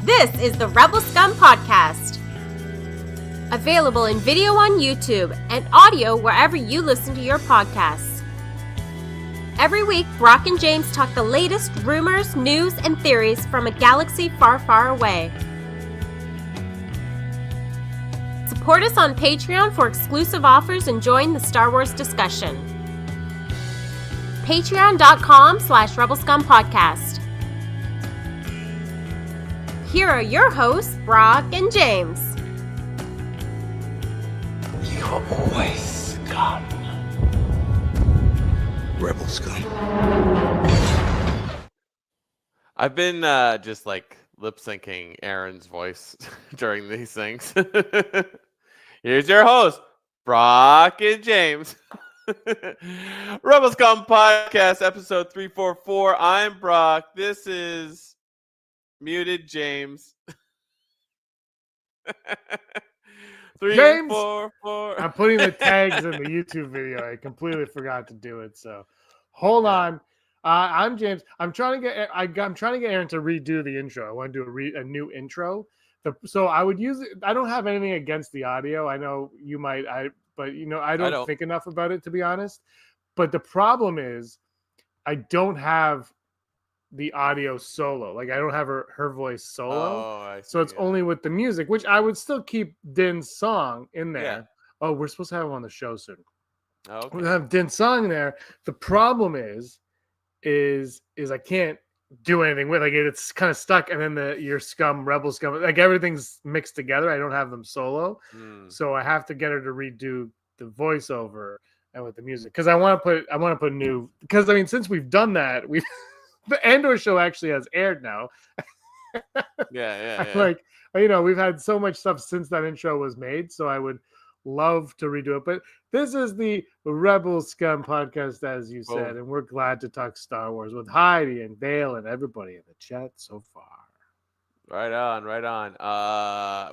This is the Rebel Scum Podcast. Available in video on YouTube and audio wherever you listen to your podcasts. Every week, Brock and James talk the latest rumors, news, and theories from a galaxy far, far away. Support us on Patreon for exclusive offers and join the Star Wars discussion. Patreon.com/Rebel Scum Podcast. Here are your hosts, Brock and James. You're always scum. Rebel scum. I've been just like lip syncing Aaron's voice during these things. Here's your host, Brock and James. Rebel Scum Podcast, episode 344. I'm Brock. This is muted James. 344. I'm putting the tags in the YouTube video. I completely forgot to do it. So hold on. I'm James. I'm trying to get Aaron to redo the intro. I want to do a new intro. So I would use it. I don't have anything against the audio. I know you might. But I don't think enough about it, to be honest. But the problem is, I don't have the audio solo. Like I don't have her voice solo. So it's only with the music, which I would still keep Din's song in there. Yeah. Oh, we're supposed to have him on the show soon. Okay. We'll have Din's song there. The problem is I can't do anything with it's kind of stuck, and then your Scum, Rebel Scum, like everything's mixed together. I don't have them solo. So I have to get her to redo the voiceover and with the music. Because I want to put new, because I mean, since we've done that, the Andor show actually has aired now. Yeah. Like, we've had so much stuff since that intro was made, so I would love to redo it. But this is the Rebel Scum Podcast, as you said, and we're glad to talk Star Wars with Heidi and Dale and everybody in the chat so far. Right on.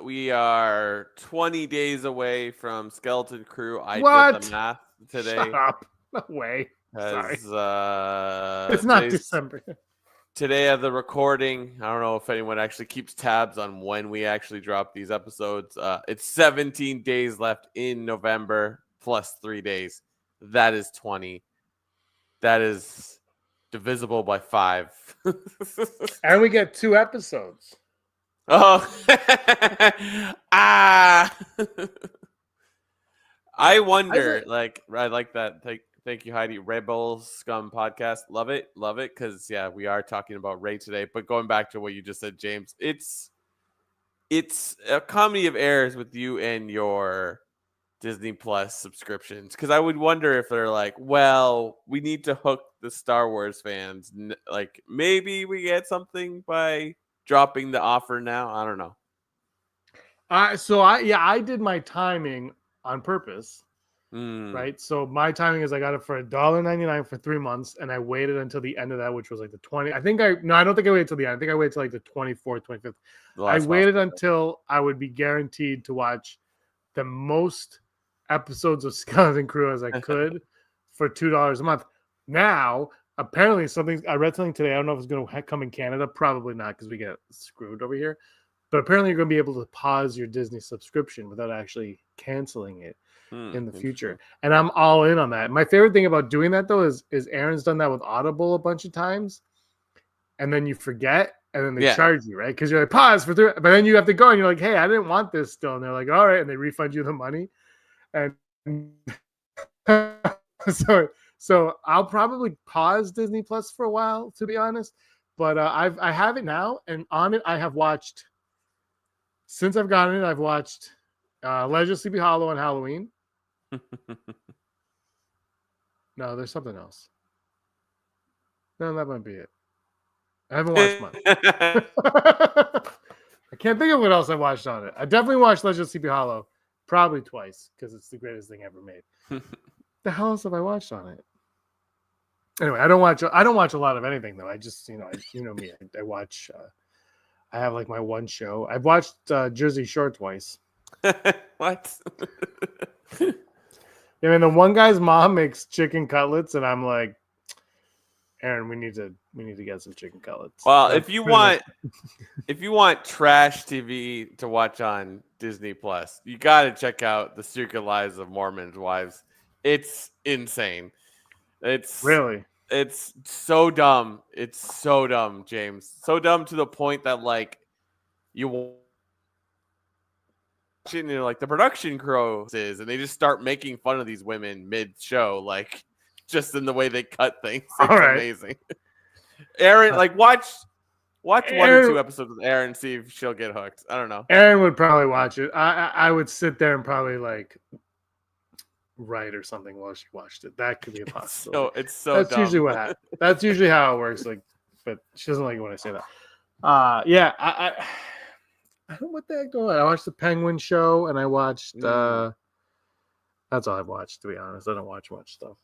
We are 20 days away from Skeleton Crew. I did the math today. Shut up. No way. Sorry. It's not December. Today of the recording, I don't know if anyone actually keeps tabs on when we actually drop these episodes. It's 17 days left in November plus 3 days. That is 20. That is divisible by 5. And we get 2 episodes. Oh. I wonder, I like that. Thank you, Heidi. Rebel Scum Podcast. Love it. Because, we are talking about Rey today. But going back to what you just said, James, it's a comedy of errors with you and your Disney Plus subscriptions. Because I would wonder if they're like, well, we need to hook the Star Wars fans. Like, maybe we get something by dropping the offer now. I don't know. I did my timing on purpose. Right, so my timing is I got it for $1.99 for 3 months, and I waited until the end of that, which was like the 20. I don't think I waited till the end. I think I waited till like the 24th, 25th. I waited until I would be guaranteed to watch the most episodes of Skeleton Crew as I could for $2 a month. Now, apparently, I read something today. I don't know if it's going to come in Canada. Probably not, because we get screwed over here. But apparently, you're going to be able to pause your Disney subscription without actually canceling it in the future. And I'm all in on that. My favorite thing about doing that, though, is Aaron's done that with Audible a bunch of times. And then you forget, and then they charge you, right? Because you're like, pause for 3, but then you have to go, and you're like, hey, I didn't want this still. And they're like, all right, and they refund you the money. And so I'll probably pause Disney Plus for a while, to be honest. But I have it now, and on it I have watched, since I've gotten it, I've watched Legend of Sleepy Hollow on Halloween. No, there's something else. No, that might be it. I haven't watched much. I can't think of what else I watched on it. I definitely watched Legend of Sleepy Hollow probably twice, because it's the greatest thing ever made. The hell else have I watched on it? Anyway, I don't watch a lot of anything, though. I just, me. I watch. I have like my one show. I've watched Jersey Shore twice. What? I mean, the one guy's mom makes chicken cutlets, and I'm like, Aaron, we need to get some chicken cutlets. Well, if you want if you want trash TV to watch on Disney Plus, you got to check out The Secret Lives of Mormons' Wives. It's insane. Really? It's so dumb. It's so dumb, James. So dumb to the point that like you watch it and you're like the production crew is, and they just start making fun of these women mid-show, like just in the way they cut things. It's All right. amazing. Aaron, like watch one or Aaron- 2 episodes with Aaron, see if she'll get hooked. I don't know. Aaron would probably watch it. I would sit there and probably like write or something while she watched it. That could be a possibility. It's so That's dumb. usually what happens. That's usually how it works. Like, but she doesn't like it when I say that. Yeah, I don't know what the heck going on. I watched the Penguin show and I watched that's all I've watched, to be honest. I don't watch much stuff.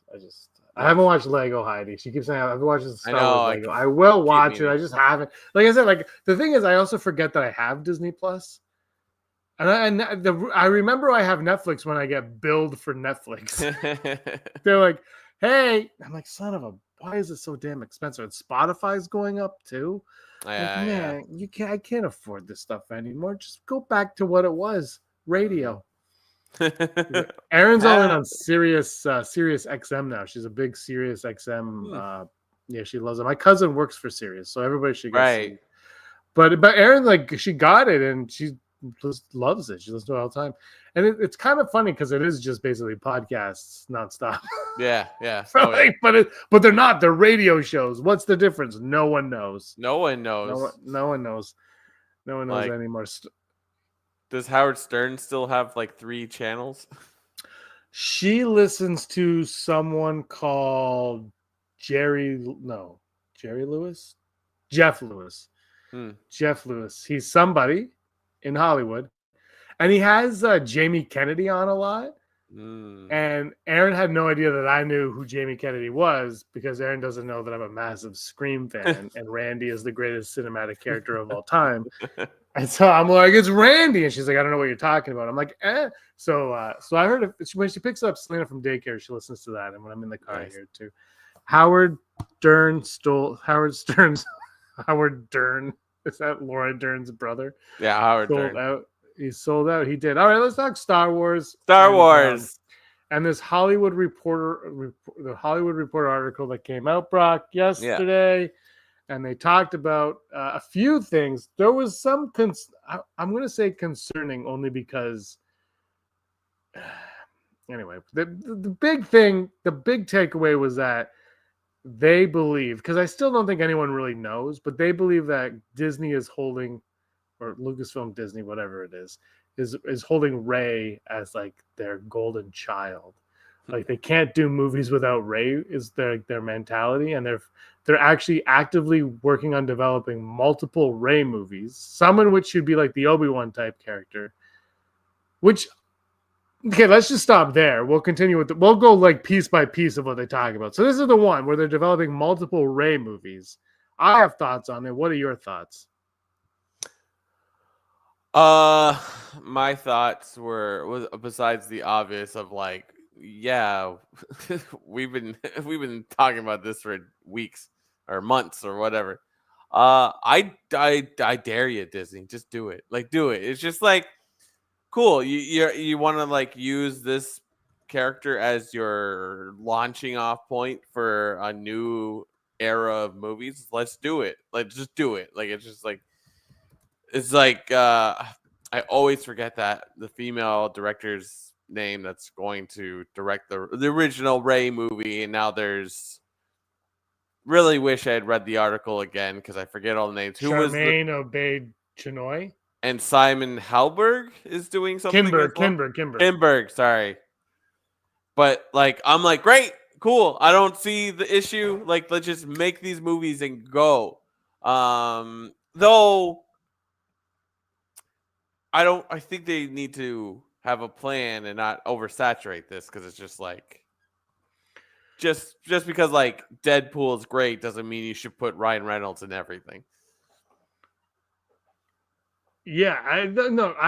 I haven't watched Lego Heidi. She keeps saying I've watched the Star Wars Lego. I will watch it. I just haven't. Like I said, like the thing is I also forget that I have Disney Plus. And I remember I have Netflix when I get billed for Netflix. They're like, hey, I'm like, son of a, why is it so damn expensive? And Spotify's going up too. Man, I can't afford this stuff anymore. Just go back to what it was, radio. Erin's all in on Sirius XM now. She's a big Sirius XM. Yeah, she loves it. My cousin works for Sirius, so everybody should get right. But Erin, like, she got it and she just loves it. She listens to it all the time, and it's kind of funny because it is just basically podcasts nonstop. Yeah. But they're not. They're radio shows. What's the difference? No one knows. No one knows. No one knows. No one knows anymore. Does Howard Stern still have like 3 channels? She listens to someone called Jeff Lewis. Jeff Lewis. He's somebody in Hollywood, and he has Jamie Kennedy on a lot. And Aaron had no idea that I knew who Jamie Kennedy was because Aaron doesn't know that I'm a massive Scream fan and Randy is the greatest cinematic character of all time. And so I'm like, it's Randy, and she's like, I don't know what you're talking about. I'm like, eh. So I heard when she picks up Selena from daycare, she listens to that, and when I'm in the car, I hear it too. Howard Dern. Is that Laura Dern's brother? Yeah, Howard Dern. He sold out. He did. All right, let's talk Star Wars. And this Hollywood Reporter article that came out, Brock, yesterday, and they talked about a few things. There was some, I'm going to say concerning only because, anyway, the big thing, the big takeaway was that they believe, because I still don't think anyone really knows, but they believe that Disney is holding, or Lucasfilm, Disney, whatever it is holding Rey as like their golden child. Like they can't do movies without Rey is their mentality, and they're actually actively working on developing multiple Rey movies, some in which should be like the Obi-Wan type character. Which, okay, let's just stop there. We'll continue with we'll go like piece by piece of what they talk about. So this is the one where they're developing multiple Rey movies. I have thoughts on it. What are your thoughts? My thoughts was besides the obvious of like, yeah, we've been talking about this for weeks or months or whatever. I dare you, Disney, just do it. Like, do it. It's just like cool. You want to like use this character as your launching off point for a new era of movies. Let's do it. Like, just do it. Like, it's like I always forget that the female director's name that's going to direct the original Rey movie, and now there's really wish I had read the article again because I forget all the names. Charmaine Obaid-Chinoy and Simon Helberg is doing something. Kinberg, sorry. But like I'm like, great, cool. I don't see the issue. Like, let's just make these movies and go. Though I think they need to have a plan and not oversaturate this because it's just like just because like Deadpool is great doesn't mean you should put Ryan Reynolds in everything. Yeah, I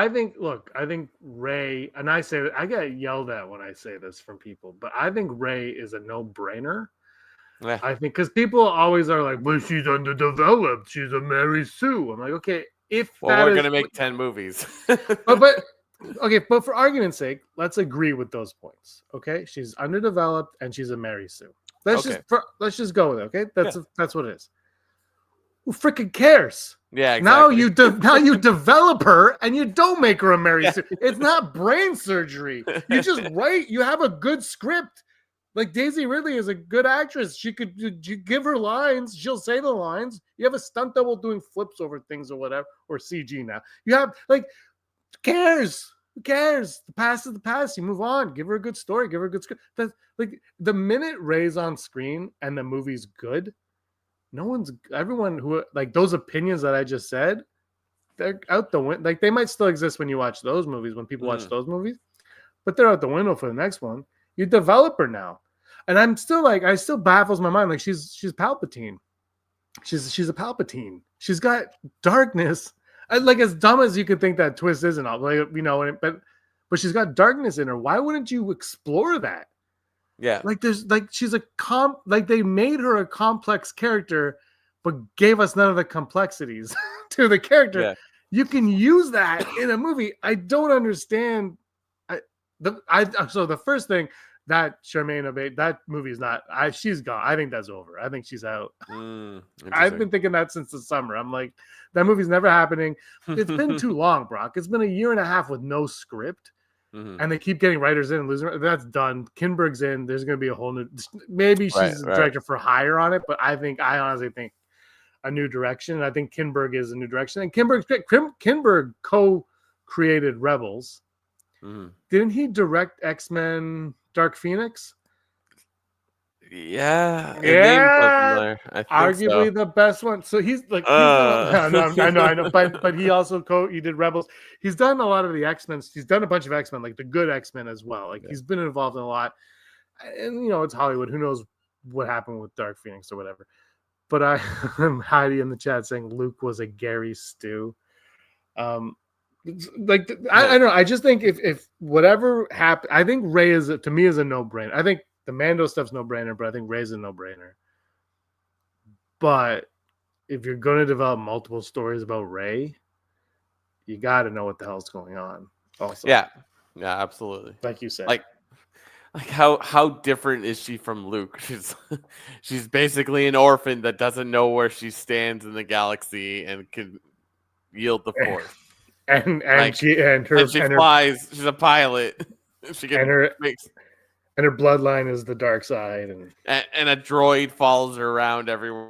think Rey, and I say that I get yelled at when I say this from people, but I think Rey is a no-brainer. Yeah. I think because people always are like, well, she's underdeveloped, she's a Mary Sue. I'm like, okay, if Well, that we're is, gonna make 10 movies. but okay, but for argument's sake, let's agree with those points. Okay, she's underdeveloped and she's a Mary Sue. Okay. Let's just go with it. Okay, Yeah. that's what it is. Who freaking cares? Yeah, Now exactly. now you develop her and you don't make her a Mary Yeah. Sue. It's not brain surgery. You just write. You have a good script. Like Daisy Ridley is a good actress. She could you give her lines. She'll say the lines. You have a stunt double doing flips over things or whatever, or CG now. You have like, who cares? Who cares? The past is the past. You move on. Give her a good story. Give her a good script. That's like the minute Ray's on screen and the movie's good, everyone who like those opinions that I just said, they're out the window. Like they might still exist when you watch those movies, when people watch those movies, but they're out the window for the next one. You develop her now. And I'm still like, I still baffles my mind. Like she's Palpatine. She's a Palpatine. She's got darkness. Like as dumb as you could think that twist is and all, like, you know, but she's got darkness in her. Why wouldn't you explore that? Yeah. Like there's like she's like they made her a complex character, but gave us none of the complexities to the character. Yeah. You can use that in a movie. I don't understand. So the first thing that Charmaine Obey, that movie is not. She's gone. I think that's over. I think she's out. I've been thinking that since the summer. I'm like, that movie's never happening. It's been too long, Brock. It's been a year and a half with no script. And they keep getting writers in and losing. That's done. Kinberg's in. There's going to be a whole new. Maybe she's a director for hire on it, but I honestly think a new direction. I think Kinberg is a new direction. And Kinberg co-created Rebels. Didn't he direct X-Men Dark Phoenix? Yeah. Arguably the best one. So he's like, I know, but he also he did Rebels. He's done a lot of the X-Men. He's done a bunch of X-Men, like the good X-Men as well. Like he's been involved in a lot. And you know, it's Hollywood. Who knows what happened with Dark Phoenix or whatever. But I'm Heidi in the chat saying Luke was a Gary Stew. Like I don't know. I just think if whatever happened, I think Rey is to me is a no-brainer. I think the Mando stuff's no-brainer, but I think Rey's a no-brainer. But if you're going to develop multiple stories about Rey, you got to know what the hell's going on. Also, yeah, absolutely. Like you said, like how different is she from Luke? She's basically an orphan that doesn't know where she stands in the galaxy and can yield the Force. and she flies. She's a pilot. She can and her bloodline is the dark side, and a droid follows her around everywhere.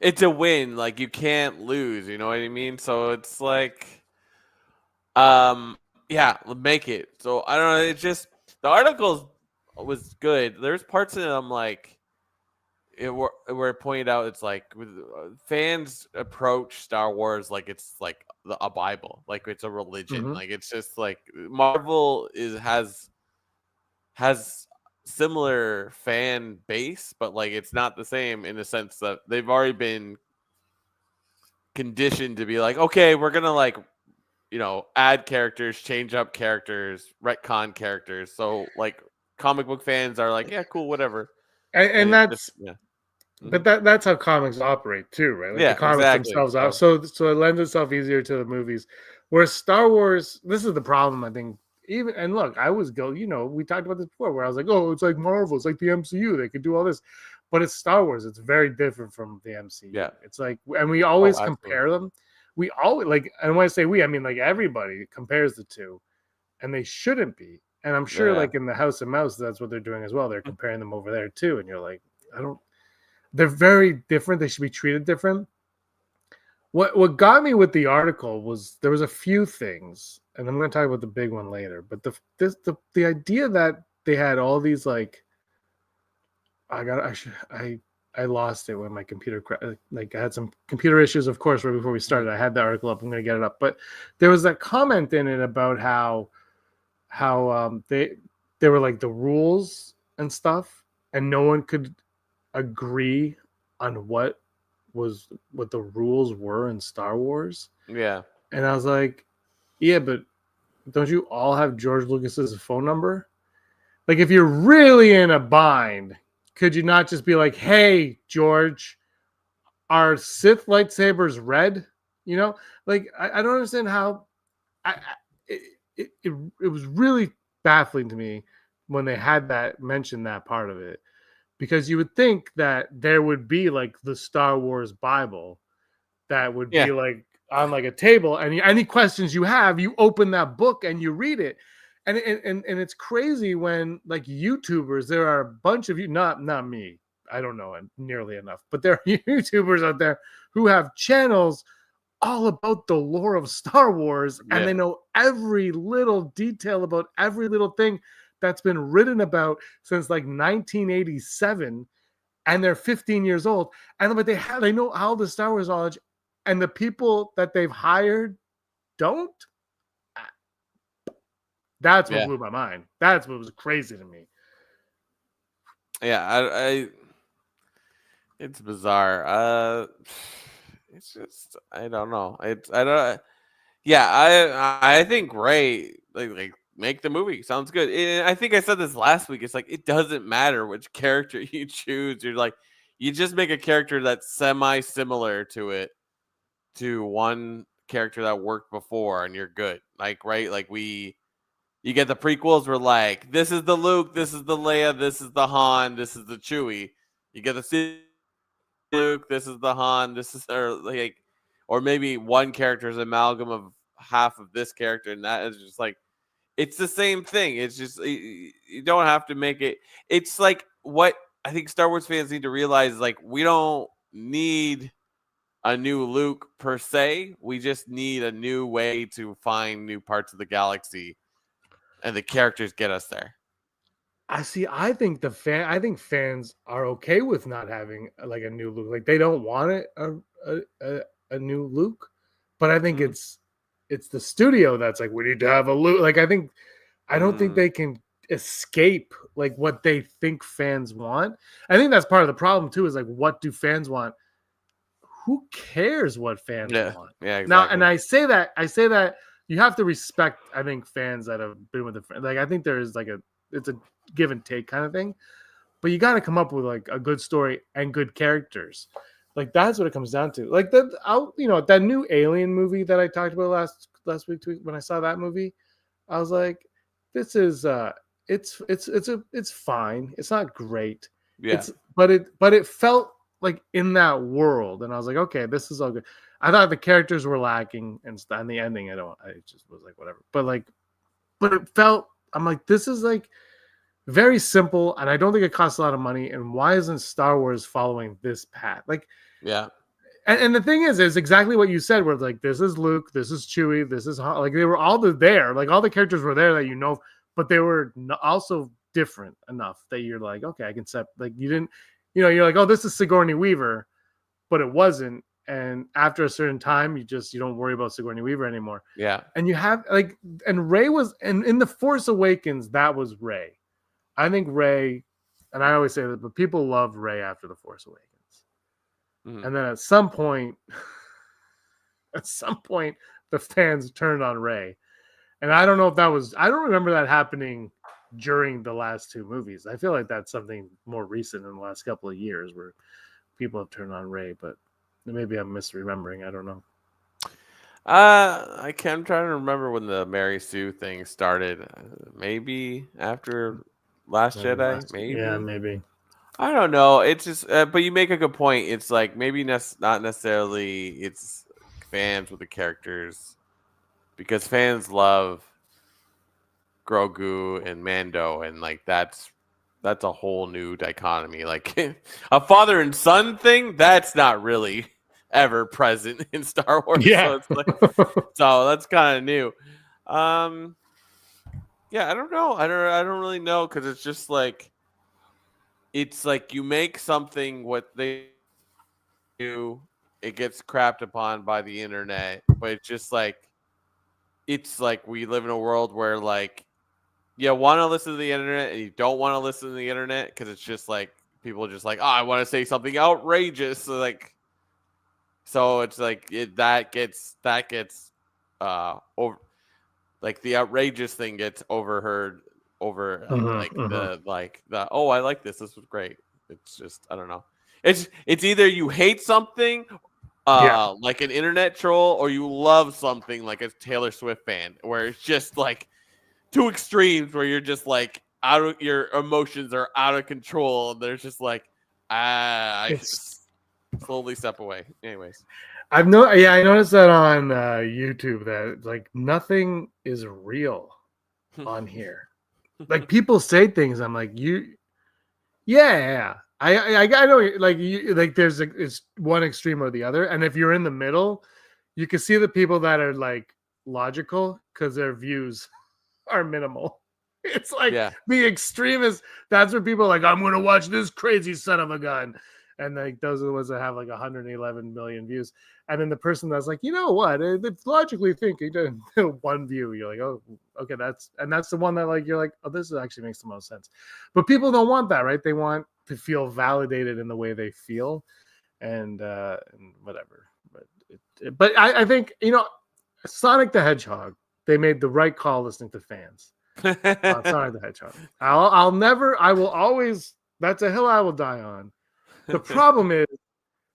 It's a win. Like you can't lose. You know what I mean? So it's like, yeah, make it. So I don't know. It's just the article was good. There's parts in it I'm like, where it pointed out it's like fans approach Star Wars like it's like a Bible, like it's a religion. Like it's just like Marvel has similar fan base, but like it's not the same in the sense that they've already been conditioned to be like, okay, we're gonna like, you know, add characters, change up characters, retcon characters. So like comic book fans are like, yeah, cool, whatever. And that's but that's how comics operate too, right? Like the comics themselves are so it lends itself easier to the movies. Whereas Star Wars, this is the problem, I think. Even and look, we talked about this before where I was like, oh, it's like Marvel, it's like the MCU, they could do all this. But it's Star Wars, it's very different from the MCU. Yeah. It's like, and we always compare them. We always like, and when I say we, I mean like everybody compares the two, and they shouldn't be. And I'm sure like in the House of Mouse, that's what they're doing as well. They're comparing them over there too. And you're like, they're very different. They should be treated different. What got me with the article was there was a few things, and I'm going to talk about the big one later. But the idea that they had all these like, I lost it when my computer like I had some computer issues, of course, right before we started. I had the article up. I'm going to get it up, but there was that comment in it about how they were like the rules and stuff, and no one could agree on what was what the rules were in Star Wars. Yeah. And I was like, yeah, but don't you all have George Lucas's phone number? Like, if you're really in a bind, could you not just be like, hey, George, are Sith lightsabers red? You know, like, I don't understand how it was really baffling to me when they had that mentioned that part of it, because you would think that there would be like the Star Wars Bible that would Yeah. be like on like a table, and any questions you have, you open that book and you read it. And it's crazy when like YouTubers, there are a bunch of you, not me, I don't know nearly enough, but there are YouTubers out there who have channels all about the lore of Star Wars, and they know every little detail about every little thing that's been written about since like 1987, and they're 15 years old, and but they know all the Star Wars knowledge, and the people that they've hired don't. That's what blew my mind. That's what was crazy to me. Yeah, I it's bizarre. It's just I don't know. I don't. Yeah, I think Ray like make the movie. Sounds good. And I think I said this last week. It's like it doesn't matter which character you choose. You're like you just make a character that's semi similar to one character that worked before, and you're good. Like right, like you get the prequels. We're like this is the Luke, this is the Leia, this is the Han, this is the Chewie. You get the Luke, this is the Han, this is or maybe one character is an amalgam of half of this character, and that is just like it's the same thing. It's just you don't have to make it. It's like what I think Star Wars fans need to realize is like we don't need a new Luke per se. We just need a new way to find new parts of the galaxy, and the characters get us there. I think fans are okay with not having like a new Luke. Like they don't want it a new Luke, but I think it's the studio that's like we need to have a Luke. Like I don't think they can escape like what they think fans want. I think that's part of the problem too. Is like what do fans want? Who cares what fans want? Yeah, exactly. Now, and I say that you have to respect. I think fans that have been with the like. I think there is like it's a give and take kind of thing, but you got to come up with like a good story and good characters. Like that's what it comes down to. Like that new Alien movie that I talked about last week when I saw that movie, I was like, this is it's fine. It's not great. Yeah. But it felt like in that world, and I was like, okay, this is all good. I thought the characters were lacking, and the ending, I just was like, whatever. But it felt, I'm like, this is like very simple, and I don't think it costs a lot of money. And why isn't Star Wars following this path? Like, yeah. And the thing is exactly what you said, where it's like, this is Luke, this is Chewie, this is Han. Like they were all there, like all the characters were there that you know, but they were also different enough that you're like, okay, I can set, like you didn't, you're like, oh, this is Sigourney Weaver, but it wasn't. And after a certain time, you don't worry about Sigourney Weaver anymore. Yeah. And you have and Rey was, and in The Force Awakens, that was Rey. I think Rey, and I always say that, but people loved Rey after The Force Awakens. Mm-hmm. And then at some point, the fans turned on Rey. And I don't know if I don't remember that happening during the last two movies. I feel like that's something more recent in the last couple of years where people have turned on Rey, but maybe I'm misremembering. I don't know. I'm trying to remember when the Mary Sue thing started. Maybe after Last Jedi. Maybe. Yeah, maybe. I don't know. It's just, but you make a good point. It's like maybe not necessarily it's fans with the characters, because fans love Grogu and Mando, and like that's a whole new dichotomy. Like a father and son thing, that's not really ever present in Star Wars. Yeah. So that's kind of new. Yeah, I don't know. I don't really know, because it's just like you make something what they do, it gets crapped upon by the internet, but it's like we live in a world where like you want to listen to the internet and you don't want to listen to the internet, because it's just like people are just like, oh, I want to say something outrageous. So like So it's like that gets over, like the outrageous thing gets overheard over the oh, I like this. This was great. It's just, I don't know. It's either you hate something Yeah. like an internet troll, or you love something like a Taylor Swift fan, where it's just like two extremes where you're just like your emotions are out of control, and there's just like I slowly step away. Anyways, I noticed that on YouTube that like nothing is real on here. Like people say things, I'm like, yeah. I know, like there's it's one extreme or the other, and if you're in the middle, you can see the people that are like logical because their views are minimal. It's like yeah, the extremists. That's where people are like, I'm gonna watch this crazy son of a gun, and like those are the ones that have like 111 million views. And then the person that's like, you know what? It's logically thinking, one view. You're like, oh, okay, that's the one that like you're like, oh, this actually makes the most sense. But people don't want that, right? They want to feel validated in the way they feel, and whatever. But I think Sonic the Hedgehog. They made the right call listening to fans. Sonic the Hedgehog. I will always. That's a hill I will die on. The problem is,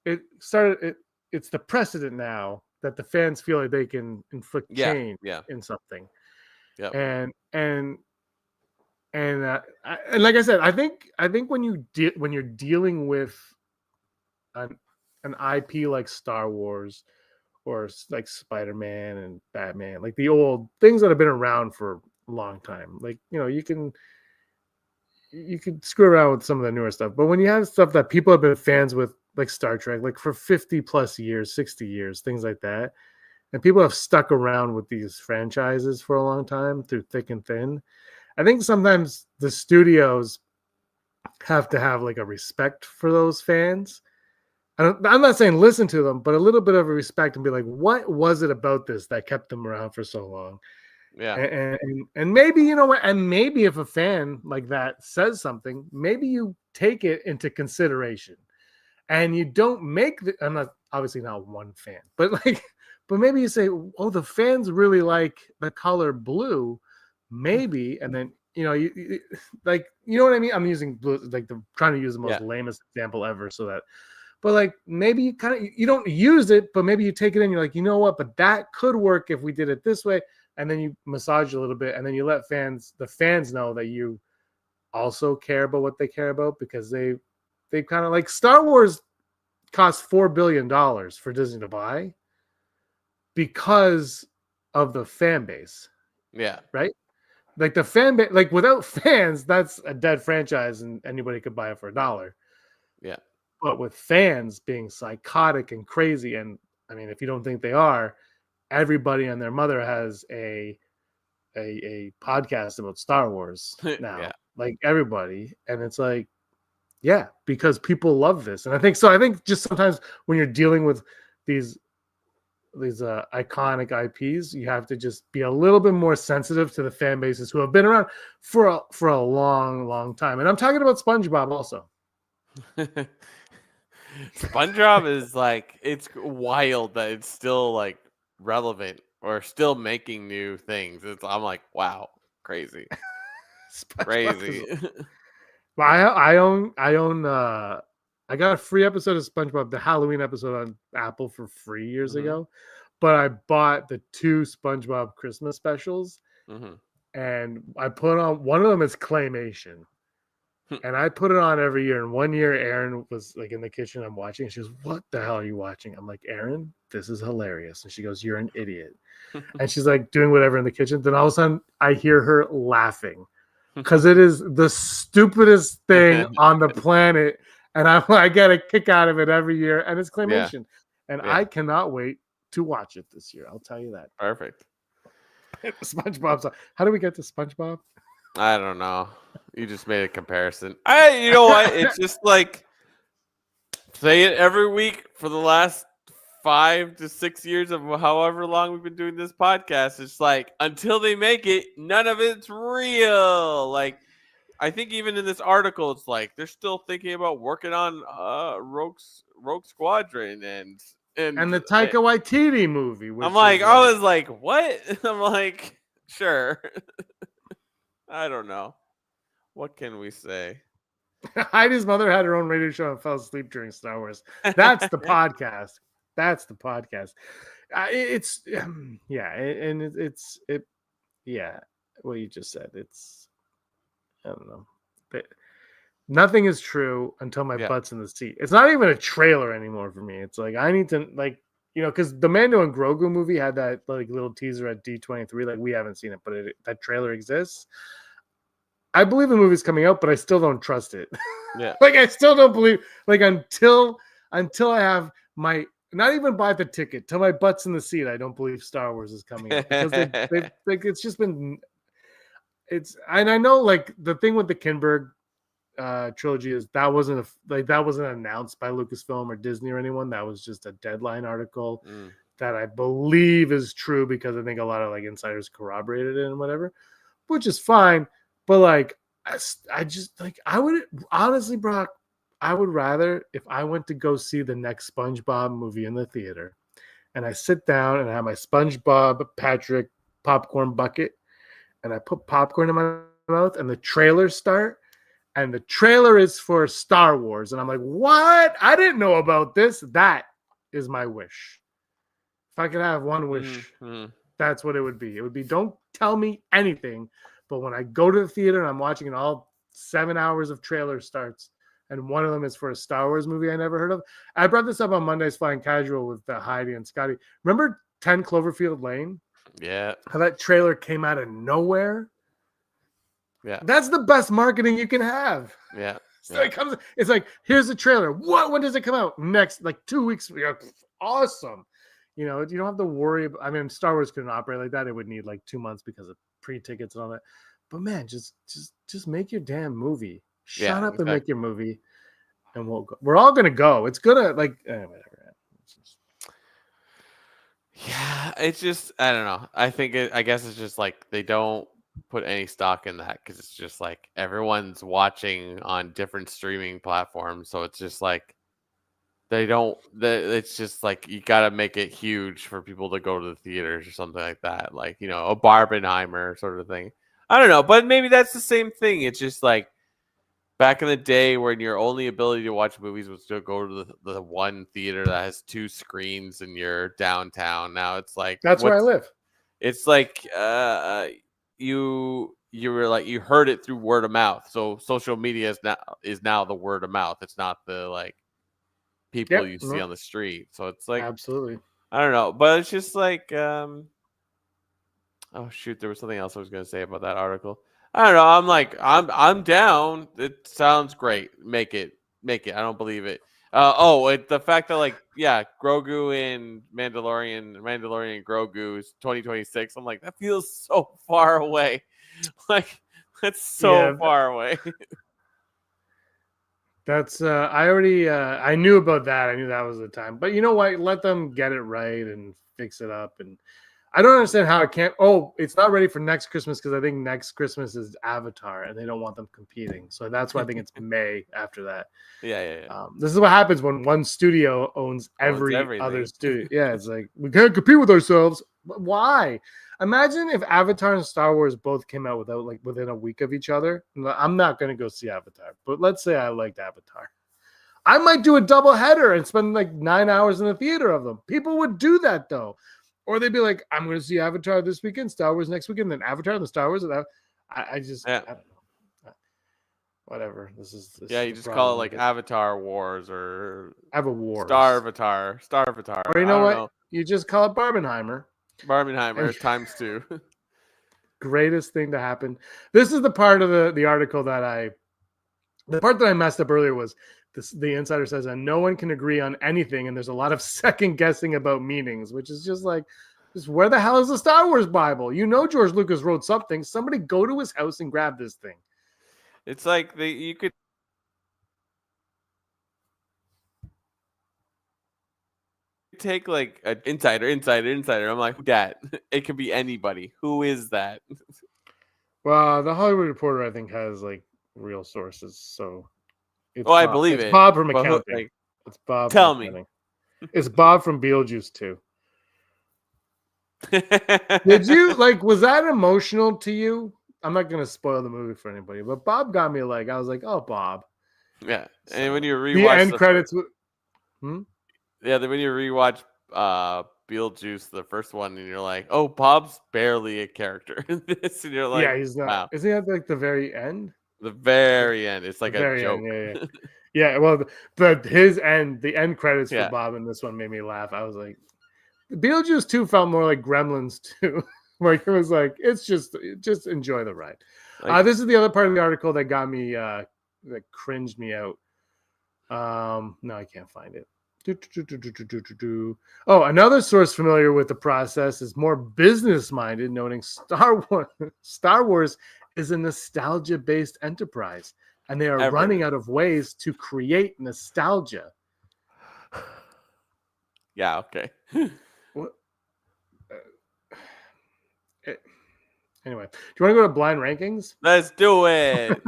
it's the precedent now that the fans feel like they can inflict change in something. Yeah. And like I said, I think when you're dealing with an IP like Star Wars or like Spider-Man and Batman, like the old things that have been around for a long time, like you can screw around with some of the newer stuff, but when you have stuff that people have been fans with, like Star Trek, like for 50 plus years, 60 years, things like that, and people have stuck around with these franchises for a long time through thick and thin, I think sometimes the studios have to have like a respect for those fans. I'm not saying listen to them, but a little bit of a respect and be like, what was it about this that kept them around for so long? Yeah. And maybe, and maybe if a fan like that says something, maybe you take it into consideration and you don't make I'm not obviously not one fan, but maybe you say, oh, the fans really like the color blue, maybe. And then, you like, you know what I mean? I'm using blue, like trying to use the most lamest example ever. But like maybe you don't use it, but maybe you take it in. You're like, you know what? But that could work if we did it this way. And then you massage a little bit, and then you let the fans know that you also care about what they care about, because they kind of like Star Wars cost $4 billion for Disney to buy because of the fan base. Yeah. Right. Like the fan base, like without fans, that's a dead franchise, and anybody could buy it for $1. Yeah. But with fans being psychotic and crazy, and I mean, if you don't think they are, everybody and their mother has a podcast about Star Wars now, like everybody, and it's like, yeah, because people love this, and I think just sometimes when you're dealing with these iconic IPs, you have to just be a little bit more sensitive to the fan bases who have been around for a long, long time, and I'm talking about SpongeBob also. SpongeBob is like, it's wild that it's still like relevant or still making new things. I'm like, wow, crazy. Crazy. Well, I got a free episode of SpongeBob, the Halloween episode on Apple for free years ago, but I bought the 2 SpongeBob Christmas specials, and I put on one of them is claymation. And I put it on every year. And one year, Erin was like in the kitchen. I'm watching. And she goes, "What the hell are you watching?" I'm like, "Erin, this is hilarious." And she goes, "You're an idiot." And she's like doing whatever in the kitchen. Then all of a sudden, I hear her laughing because it is the stupidest thing on the planet. And I get a kick out of it every year. And it's claymation. And I cannot wait to watch it this year. I'll tell you that. Perfect. SpongeBob's. How do we get to SpongeBob? I don't know. You just made a comparison. You know what? It's just like, say it every week for the last 5 to 6 years of however long we've been doing this podcast. It's like, until they make it, none of it's real. Like, I think even in this article, it's like they're still thinking about working on Rogue Squadron, and and the Taika Waititi movie. Which I'm like, I was like, what? I'm like, sure. I don't know. What can we say? Heidi's mother had her own radio show and fell asleep during Star Wars. That's the podcast. That's the podcast. It's yeah. What you just said. It's I don't know. Nothing is true until my butt's in the seat. It's not even a trailer anymore for me. It's like I need to because the Mando and Grogu movie had that like little teaser at D23. Like we haven't seen it, but that trailer exists. I believe the movie's coming out, but I still don't trust it. Yeah. Like I still don't believe until I have my not even buy the ticket till my butt's in the seat. I don't believe Star Wars is coming out because it's just been and I know like the thing with the Kinberg trilogy is that wasn't announced by Lucasfilm or Disney or anyone. That was just a Deadline article that I believe is true because I think a lot of like insiders corroborated it and whatever, which is fine. But like I just like I would honestly, Brock, I would rather if I went to go see the next SpongeBob movie in the theater and I sit down and I have my SpongeBob Patrick popcorn bucket and I put popcorn in my mouth and the trailers start and the trailer is for Star Wars and I'm like, what? I didn't know about this. That is my wish. If I could have one wish, that's what it would be. It would be don't tell me anything. But when I go to the theater and I'm watching it, all 7 hours of trailer starts, and one of them is for a Star Wars movie I never heard of. I brought this up on Monday's Flying Casual with Heidi and Scotty. Remember 10 Cloverfield Lane? Yeah. How that trailer came out of nowhere? Yeah. That's the best marketing you can have. Yeah. So it's like, here's the trailer. What? When does it come out? Next, like 2 weeks. Awesome. You don't have to worry about, I mean, Star Wars couldn't operate like that. It would need like 2 months because of pre-tickets and all that. But man, just make your damn movie. Shut up and make your movie, and we'll go. We're all gonna go. It's gonna whatever. Yeah, it's just I don't know. I guess it's just like they don't put any stock in that because it's just like everyone's watching on different streaming platforms, so it's just like it's just like you got to make it huge for people to go to the theaters or something like that, like a Barbenheimer sort of thing. I don't know, but maybe that's the same thing. It's just like back in the day when your only ability to watch movies was to go to the one theater that has 2 screens in your downtown. Now it's like that's where I live. It's like you were like you heard it through word of mouth. So social media is now the word of mouth. It's not the like people you see on the street. So it's like absolutely. I don't know, but it's just like oh shoot, there was something else I was going to say about that article. I don't know. I'm like I'm down. It sounds great. Make it. I don't believe it. The fact that like Grogu and Mandalorian Grogu is 2026. I'm like that feels so far away. Like that's so far away. That's I knew about that. I knew that was the time. But you know what? Let them get it right and fix it up. And I don't understand how it can't. Oh, it's not ready for next Christmas because I think next Christmas is Avatar and they don't want them competing. So that's why I think it's May after that. Yeah. This is what happens when one studio owns every other studio. Yeah, it's like we can't compete with ourselves. Why? Imagine if Avatar and Star Wars both came out within a week of each other. I'm not going to go see Avatar, but let's say I liked Avatar. I might do a double header and spend like 9 hours in the theater of them. People would do that though. Or they'd be like, I'm going to see Avatar this weekend, Star Wars next weekend, then Avatar and the Star Wars. I don't know. Whatever. This is you just call it like Avatar Wars or Wars. Star Avatar. Or you know what? You just call it Barbenheimer. Barbenheimer times 2. Greatest thing to happen. This is the part of the article the part that I messed up earlier was the insider says, and no one can agree on anything. And there's a lot of second guessing about meanings, which is just like, where the hell is the Star Wars Bible? George Lucas wrote something. Somebody go to his house and grab this thing. It's like you could take like an insider. I'm like, that it could be anybody. Who is that? Well, the Hollywood Reporter, I think, has like real sources. So I believe it. Bob from accounting. Tell me. It's Bob from Beetlejuice 2. Did you was that emotional to you? I'm not gonna spoil the movie for anybody, but Bob got me I was like, oh, Bob. Yeah, So, and when you the rewatch end credits, then when you rewatch Beetlejuice, the first one, and you're like, oh, Bob's barely a character in this, and you're like, yeah, he's not. wow, Isn't he at the very end? the very end, it's like The a very joke. end, yeah. Yeah, well, but the end credits for Yeah. Bob in this one made me laugh. I was like, Beetlejuice 2 felt more like Gremlins 2. Where it was like, it's just enjoy the ride. This is the other part of the article that got me that cringed me out. No, I can't find it. Oh, another source familiar with the process is more business-minded, noting Star Wars is a nostalgia-based enterprise, and they are running out of ways to create nostalgia. Yeah, okay. What? Anyway, do you want to go to blind rankings? Let's do it.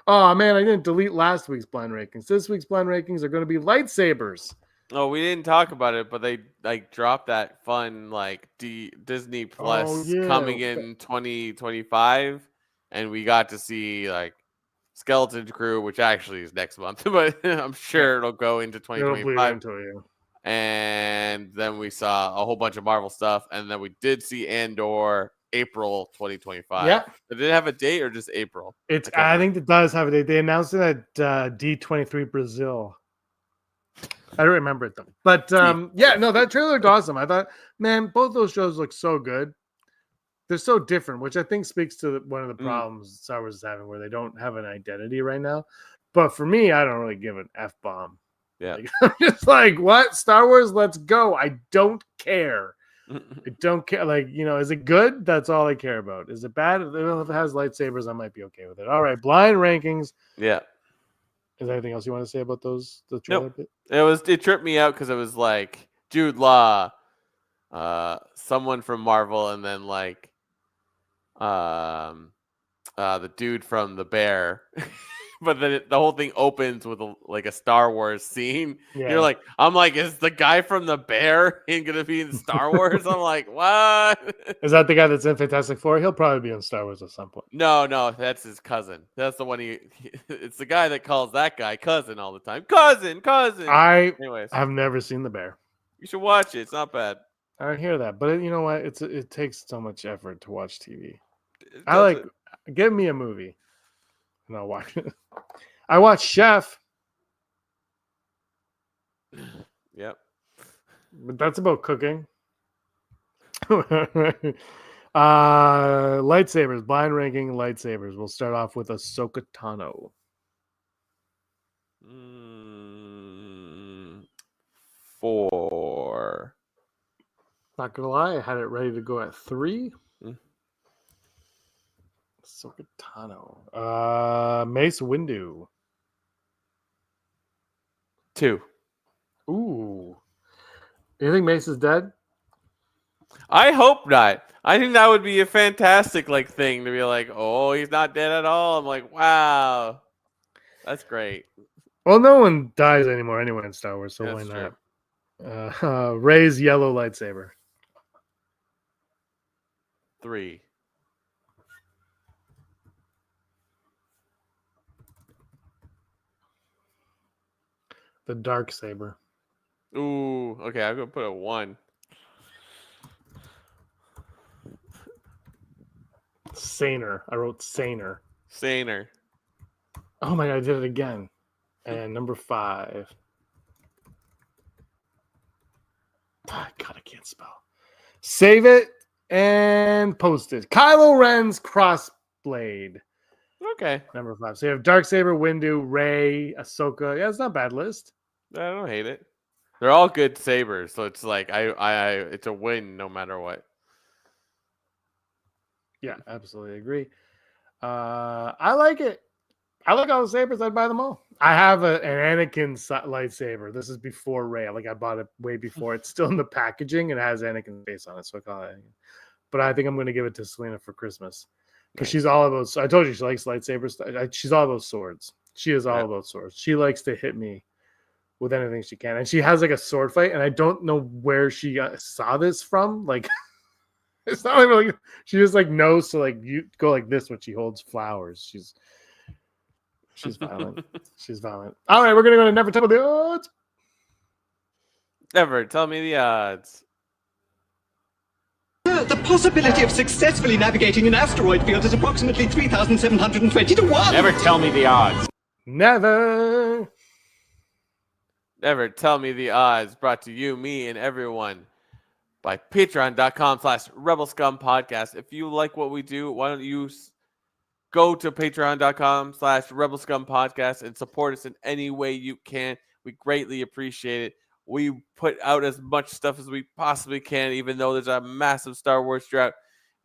Oh man, I didn't delete last week's blind rankings. This week's blind rankings are going to be lightsabers. Oh, we didn't talk about it, but they dropped that fun Disney Plus coming in 2025, and we got to see Skeleton Crew, which actually is next month, but I'm sure it'll go into 2025. And then we saw a whole bunch of Marvel stuff, and then we did see Andor April 2025. Yeah. Did it have a date or just April? I think it does have a date. They announced it at D23 Brazil. I don't remember it though. But yeah, no, that trailer looked awesome. I thought, man, both those shows look so good. They're so different, which I think speaks to one of the problems Star Wars is having, where they don't have an identity right now. But for me, I don't really give an F-bomb. Yeah. I'm just like, what? Star Wars, let's go. I don't care. I don't care. Is it good? That's all I care about. Is it bad? If it has lightsabers, I might be okay with it. All right, blind rankings. Yeah. Is there anything else you want to say about those? The trailer bit? It tripped me out because it was like Jude Law, someone from Marvel, and then the dude from The Bear. But then the whole thing opens with a Star Wars scene. Yeah. You're like, I'm like, is the guy from The Bear gonna be in Star Wars? I'm like, what? Is that the guy that's in Fantastic Four? He'll probably be in Star Wars at some point. No, that's his cousin. That's the one it's the guy that calls that guy cousin all the time. Cousin. Anyways, I've never seen The Bear. You should watch it. It's not bad. I hear that, but you know what? It takes so much effort to watch TV. Give me a movie. And I'll watch it. I watch Chef. Yep. But that's about cooking. Lightsabers, blind ranking lightsabers. We'll start off with Ahsoka Tano. 4. Not gonna lie, I had it ready to go at 3. Ahsoka Tano. Mace Windu. 2. Ooh. You think Mace is dead? I hope not. I think that would be a fantastic thing to be like, oh, he's not dead at all. I'm like, wow. That's great. Well, no one dies anymore anyway in Star Wars, so That's why not? Rey's yellow lightsaber. 3. The dark saber. Ooh, okay. I'm gonna put a 1. Saner. I wrote Saner. Oh my god, I did it again. And number 5. God, I can't spell. Save it and post it. Kylo Ren's Crossblade. Okay. Number 5. So you have Darksaber, Windu, Rey, Ahsoka. Yeah, it's not a bad list. I don't hate it. They're all good sabers, so it's like it's a win no matter what. Yeah, absolutely agree. I like it. I like all the sabers. I'd buy them all. I have an Anakin lightsaber. This is before Rey. I bought it way before. It's still in the packaging and it has Anakin's face on it, so I call it Anakin. But I think I'm going to give it to Selena for Christmas because she's all about. I told you she likes lightsabers. She's all about swords. She is all about swords. She likes to hit me with anything she can. And she has like a sword fight, and I don't know where she saw this from. Like, it's not like she just like knows to like you go like this when she holds flowers. She's violent. She's violent. All right, we're gonna go to Never Tell Me the Odds. Never tell me the odds. The possibility of successfully navigating an asteroid field is approximately 3,720 to 1. Never tell me the odds. Never. Never tell me the odds. Brought to you, me, and everyone by patreon.com/Rebel Scum Podcast. If you like what we do, why don't you go to patreon.com/Rebel Scum Podcast and support us in any way you can. We greatly appreciate it. We put out as much stuff as we possibly can, even though there's a massive Star Wars drought.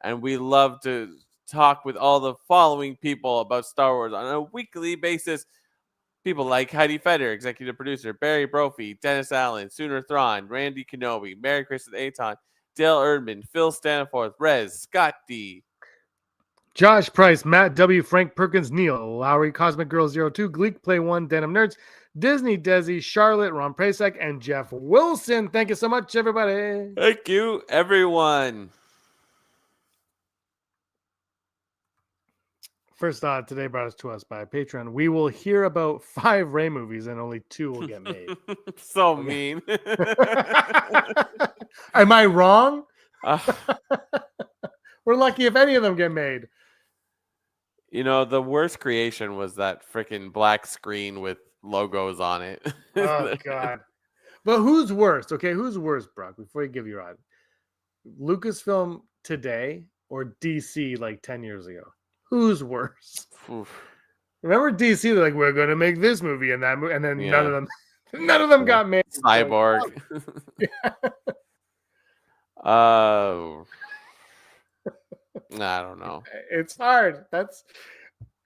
And we love to talk with all the following people about Star Wars on a weekly basis. People like Heidi Feder, executive producer, Barry Brophy, Dennis Allen, Sooner Thrawn, Randy Kenobi, Mary Kristen Aton, Dale Erdman, Phil Staniforth, Rez, Scott D, Josh Price, Matt W, Frank Perkins, Neil Lowry, Cosmic Girl 02, Gleek Play 1, Denim Nerds, Disney Desi, Charlotte, Ron Prasek, and Jeff Wilson. Thank you so much, everybody. Thank you, everyone. First thought today brought us to us by Patreon. We will hear about 5 Ray movies and only 2 will get made. So mean. Am I wrong? We're lucky if any of them get made. You know, the worst creation was that freaking black screen with logos on it. Oh, God. But who's worst? Okay, who's worst, Brock, before you give your odd? Lucasfilm today or DC like 10 years ago? Who's worse? Oof. Remember DC? They're like, we're going to make this movie and that movie, and then none of them got made. Cyborg. I don't know. It's hard.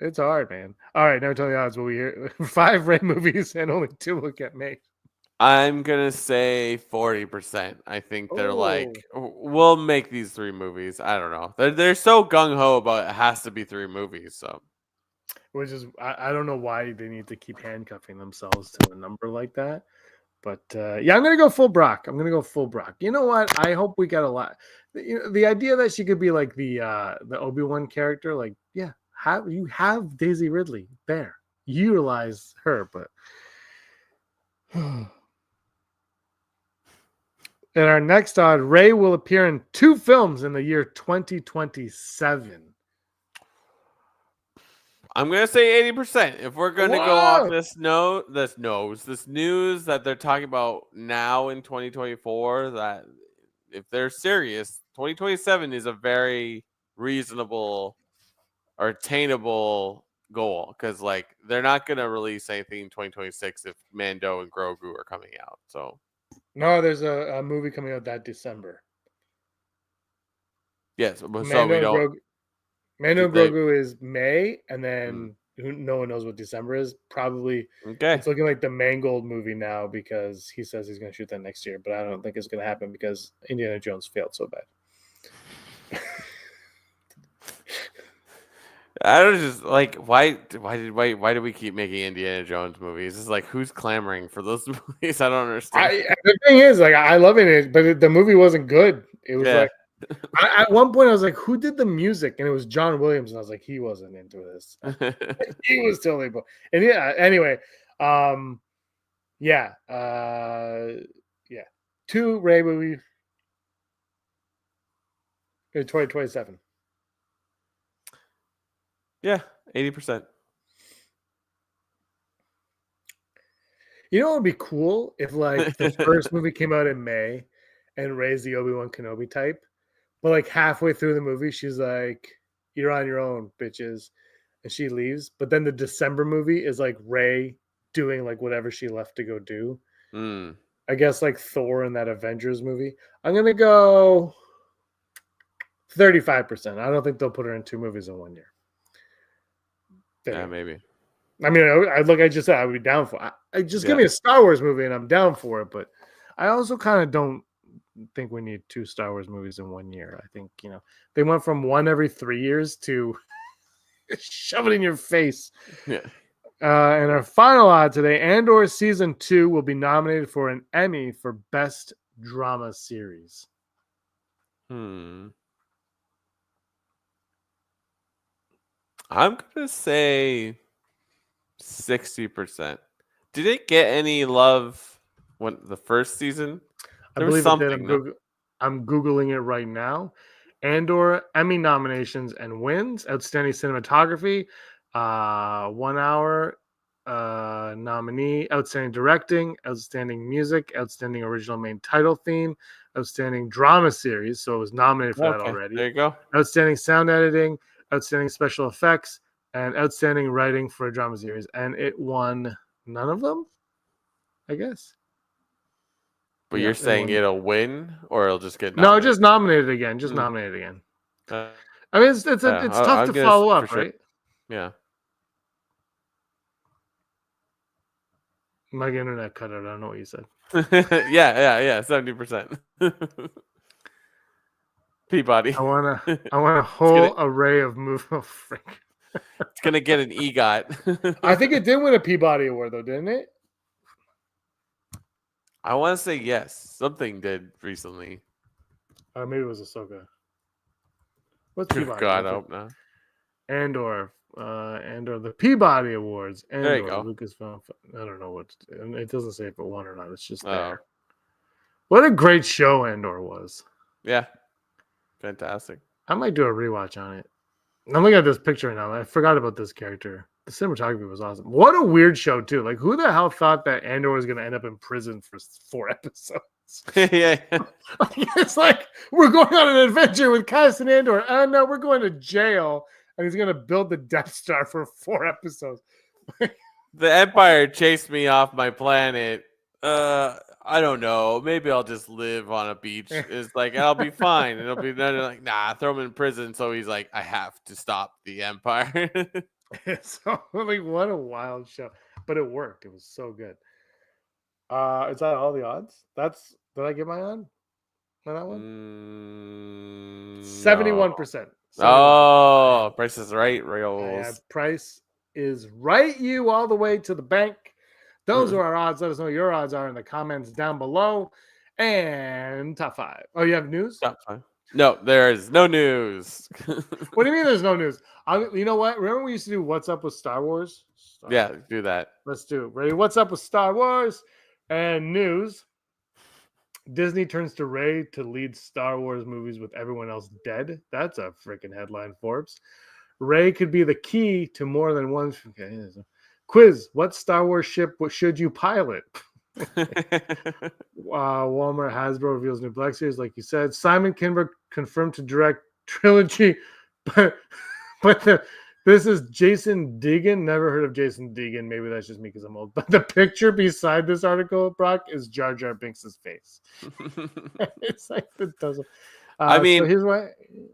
It's hard, man. All right, never tell the odds. Will we hear 5 Ray movies and only 2 will get made? I'm gonna say 40%. I think they're like, we'll make these 3 movies. I don't know. They're so gung ho about it has to be 3 movies. So, which is I don't know why they need to keep handcuffing themselves to a number like that. But yeah, I'm gonna go full Brock. You know what? I hope we got a lot. You know, the idea that she could be like the Obi-Wan character, like you have Daisy Ridley there, utilize her, but. And our next odd, Ray will appear in 2 films in the year 2027. I'm gonna say 80%. If we're gonna go off this news that they're talking about now in 2024, that if they're serious, 2027 is a very reasonable or attainable goal, because like they're not gonna release anything in 2026 if Mando and Grogu are coming out. So no, there's a movie coming out that December. Yes, so Mando we don't. Mando and Grogu is May, and then no one knows what December is. Probably it's looking like the Mangold movie now, because he says he's going to shoot that next year, but I don't think it's going to happen because Indiana Jones failed so bad. I don't just like why do we keep making Indiana Jones movies? It's like, who's clamoring for those movies? I don't understand. The thing is, like, I love it, but the movie wasn't good. It was like at one point I was like, who did the music? And it was John Williams, and I was like, he wasn't into this. He was totally. And yeah, anyway, 2 Ray movies in 2027. Yeah, 80%. You know what would be cool if like the first movie came out in May and Ray's the Obi-Wan Kenobi type, but like halfway through the movie she's like, "You're on your own, bitches," and she leaves. But then the December movie is like Ray doing like whatever she left to go do. I guess like Thor in that Avengers movie. I'm gonna go 35%. I don't think they'll put her in 2 movies in 1 year. Yeah, maybe. I mean, I just said I would be down for it. Just give me a Star Wars movie and I'm down for it. But I also kind of don't think we need 2 Star Wars movies in 1 year. I think, they went from 1 every 3 years to shove it in your face. Yeah. And our final odd today, Andor Season 2 will be nominated for an Emmy for Best Drama Series. I'm gonna say 60%. Did it get any love when the first season? I There was believe it did. something. I'm Googling it right now. Andor Emmy nominations and wins: Outstanding Cinematography, 1 hour nominee, Outstanding Directing, Outstanding Music, Outstanding Original Main Title Theme, Outstanding Drama Series. So it was nominated for that Okay, already. there you go. Outstanding Sound Editing, Outstanding Special Effects, and Outstanding Writing for a Drama Series. And it won none of them, I guess. But Yeah, you're it saying won. it'll win, or it'll just get No, nominated? just nominated again. Just Hmm. nominated again. Uh, I mean, it's yeah, it's tough I'm to gonna follow for up, sure. right? Yeah. My internet cut out. I don't know what you said. yeah. 70%. Peabody. I want a gonna- whole array of movies. Oh, frick. It's gonna get an EGOT. I think it did win a Peabody Award, though, didn't it? I want to say yes. Something did recently. Or maybe it was Ahsoka. What's Oh, Peabody? God, I hope not. Andor, the Peabody Awards. There you Andor, go. Lucasfilm. I don't know what to do. It doesn't say if it won or not. It's just Oh, there. What a great show Andor was. yeah. Fantastic. I might do a rewatch on it. I'm looking at this picture right now. I forgot about this character. The cinematography was awesome. What a weird show, too. Like, who the hell thought that Andor was going to end up in prison for 4 episodes? yeah. It's like, we're going on an adventure with Cassian Andor. Oh, no, we're going to jail. And he's going to build the Death Star for 4 episodes. The Empire chased me off my planet. I don't know. Maybe I'll just live on a beach. It's like I'll be fine. It'll be they're like, nah, throw him in prison. So he's like, I have to stop the Empire. So, like, what a wild show. But it worked. It was so good. Is that all the odds? Did I get my on that one? 71%. Oh, Price is Right, Yeah, Rails. Price is right. You all the way to the bank. Those are our odds. Let us know what your odds are in the comments down below. And top 5. Oh, you have news? Top 5. No, there is no news. What do you mean there's no news? You know what? Remember we used to do What's Up with Star Wars? Yeah, do that. Let's do it. Ready? What's up with Star Wars and news? Disney turns to Rey to lead Star Wars movies with everyone else dead. That's a freaking headline, Forbes. Rey could be the key to more than one. Okay. Quiz: what Star Wars ship should you pilot? Walmart Hasbro reveals new Black Series, like you said. Simon Kinberg confirmed to direct trilogy, but this is Jason Deegan. Never heard of Jason Deegan. Maybe that's just me because I'm old. But the picture beside this article, Brock, is Jar Jar Binks' face. It's like it doesn't. I mean, so here's why.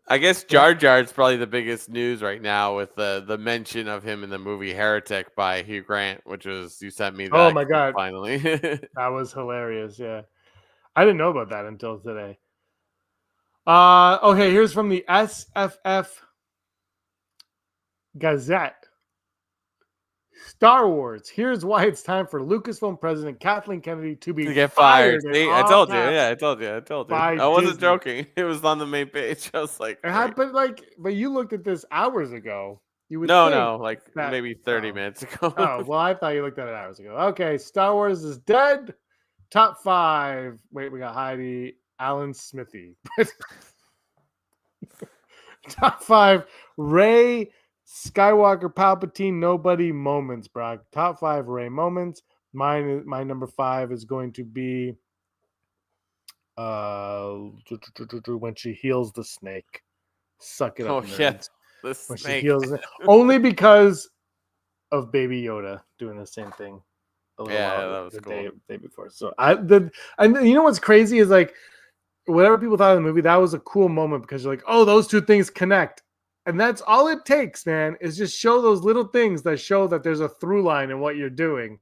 I guess Jar Jar is probably the biggest news right now with the mention of him in the movie Heretic by Hugh Grant, which was you sent me that. Oh my God. Finally. That was hilarious. Yeah. I didn't know about that until today. Okay, here's from the SFF Gazette. Star Wars. Here's why it's time for Lucasfilm President Kathleen Kennedy to be get fired. in See, I all told you. caps. Yeah, I told you. By I wasn't Disney. joking. It was on the main page. I was like, But you looked at this hours ago. You would no, think like that- maybe 30 minutes ago. Oh, well, I thought you looked at it hours ago. Okay, Star Wars is dead. Top 5. Wait, we got Heidi, Alan Smithy. Top 5, Rey Skywalker Palpatine Nobody moments, Brock. Top 5 Rey moments. My number 5 is going to be when she heals the snake. Suck it up. Oh yeah, nerds. the When she snake. heals it. Only because of Baby Yoda doing the same thing. Yeah, that was the cool. day before. So and you know what's crazy is like whatever people thought of the movie, that was a cool moment because you're like, oh, those two things connect. And that's all it takes, man, is just show those little things that show that there's a through line in what you're doing.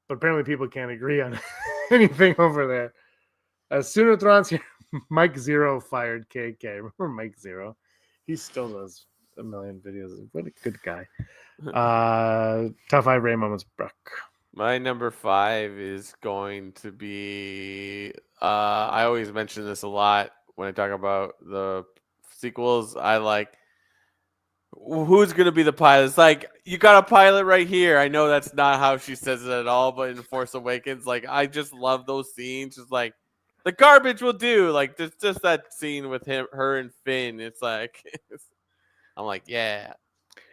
But apparently people can't agree on anything over there. Sooner Thrawn's here. Mike Zero fired KK. Remember Mike Zero? He still does a million videos. What a good guy. Top 5 Ray moments, Brooke. My number 5 is going to be. I always mention this a lot when I talk about the sequels. I like. Who's gonna be the pilot? It's like you got a pilot right here. I know that's not how she says it at all, but in Force Awakens, like I just love those scenes. Just like the garbage will do. Like there's just that scene with her and Finn. It's like I'm like, yeah.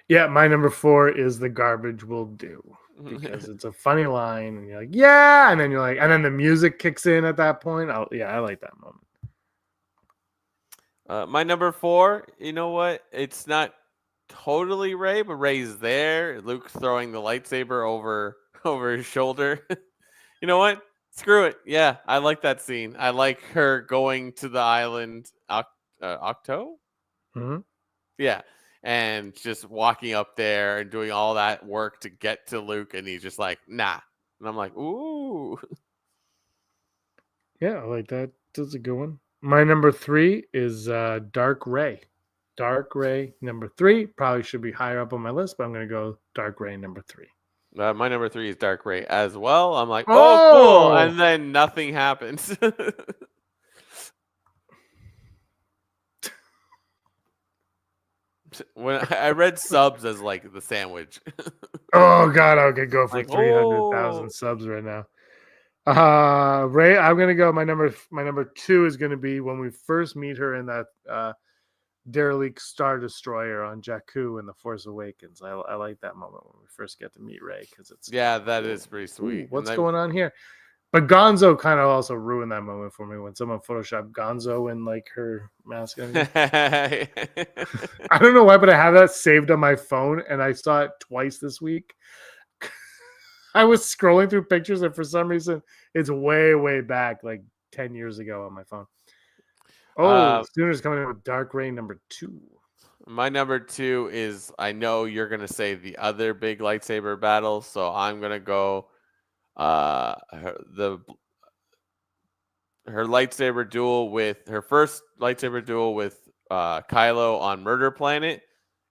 Yeah, my number 4 is the garbage will do because it's a funny line, and you're like, yeah, and then you're like, and then the music kicks in at that point. I like that moment. My number 4, you know what? It's not totally Rey, but Rey's there. Luke's throwing the lightsaber over his shoulder. You know what? Screw it. Yeah, I like that scene. I like her going to the island Octo. Mm-hmm. Yeah, and just walking up there and doing all that work to get to Luke, and he's just like, nah. And I'm like, ooh. Yeah, I like that. That's a good one. My number 3 is Dark Ray. Dark Ray number 3 probably should be higher up on my list, but I'm going to go Dark Ray number 3. My number 3 is Dark Ray as well. I'm like, oh, cool, Oh! and then nothing happens. When I read subs as like the sandwich. Oh God, I could go for Like, 300,000 oh. subs right now. Ray, I'm gonna go. My number 2 is gonna be when we first meet her in that derelict Star Destroyer on Jakku in The Force Awakens. I like that moment when we first get to meet Ray because it's Yeah, that is pretty sweet. what's going on here? But Gonzo kind of also ruined that moment for me when someone photoshopped Gonzo in like her mask. I don't know why, but I have that saved on my phone, and I saw it twice this week. I was scrolling through pictures, and for some reason, it's way back, like 10 years ago on my phone. Oh, Sooner's coming in with Dark Ray number 2. My number 2 is, I know you're gonna say the other big lightsaber battle, so I'm gonna go her lightsaber duel with her first lightsaber duel with Kylo on Murder Planet,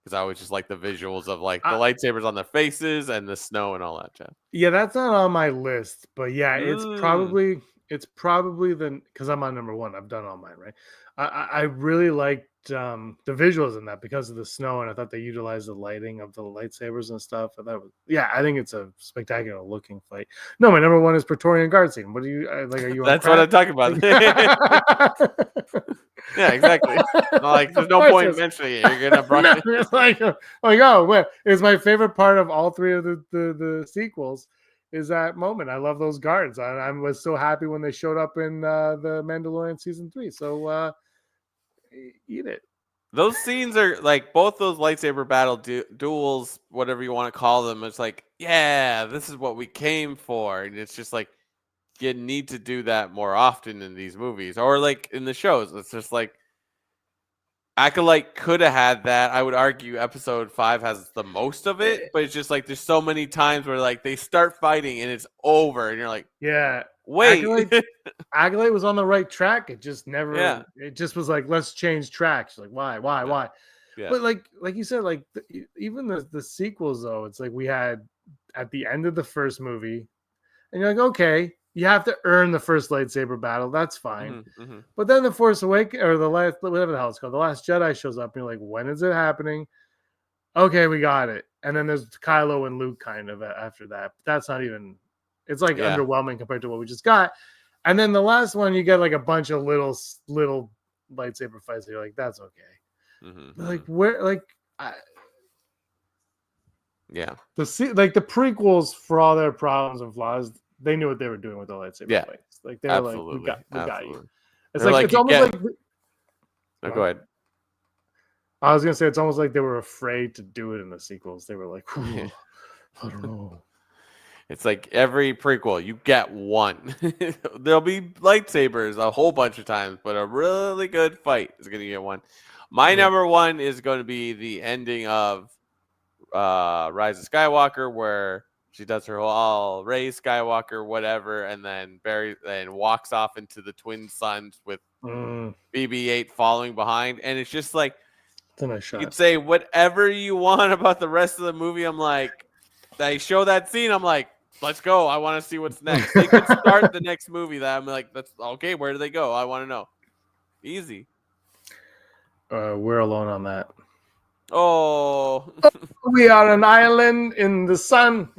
because I always just like the visuals of like the lightsabers on their faces and the snow and all that jazz. Yeah, that's not on my list, but yeah, it's probably the because I'm on number 1. I've done all mine, right? I really liked the visuals in that because of the snow, and I thought they utilized the lighting of the lightsabers and stuff. And that was, yeah, I think it's a spectacular looking fight. No, my number 1 is Praetorian Guard scene. What do you like? Are you? That's what I'm talking about. Yeah, exactly. Like, there's no point mentioning it. You're gonna brush it. It's like oh, well, it's my favorite part of all 3 of the sequels. Is that moment. I love those guards. I was so happy when they showed up in the Mandalorian season 3. So eat it. Those scenes are like both those lightsaber battle duels, whatever you want to call them. It's like, yeah, this is what we came for. And it's just like, you need to do that more often in these movies or like in the shows. It's just like, Acolyte could have had that. I would argue episode 5 has the most of it, but it's just like there's so many times where like they start fighting and it's over, and you're like, yeah, wait. Acolyte was on the right track. It just never. Yeah. It just was like, let's change tracks. Like why? Yeah. But like you said, like even the sequels though, it's like we had at the end of the first movie, and you're like, okay. You have to earn the first lightsaber battle. That's fine. Mm-hmm. But then the Force Awakens, or the last, whatever the hell it's called, the Last Jedi shows up, and you're like, when is it happening? Okay, we got it. And then there's Kylo and Luke kind of after that. But that's not even, it's like underwhelming compared to what we just got. And then the last one, you get like a bunch of little lightsaber fights. And you're like, that's okay. Mm-hmm. Like, where, like, the prequels, for all their problems and flaws, they knew what they were doing with the lightsaber fights. Like they were like, we got you. It's like it's almost like. No, go ahead. I was gonna say it's almost like they were afraid to do it in the sequels. They were like, I don't know. It's like every prequel, you get one. There'll be lightsabers a whole bunch of times, but a really good fight is gonna get one. My number 1 is going to be the ending of Rise of Skywalker, where she does her whole Rey Skywalker, whatever, and then walks off into the twin suns with BB-8 following behind. And it's just like, It's a nice You shot. could say whatever you want about the rest of the movie. I'm like, they show that scene. I'm like, let's go. I want to see what's next. They could start the next movie. That I'm like, that's okay. Where do they go? I want to know. Easy. We're alone on that. Oh, We are an island in the sun.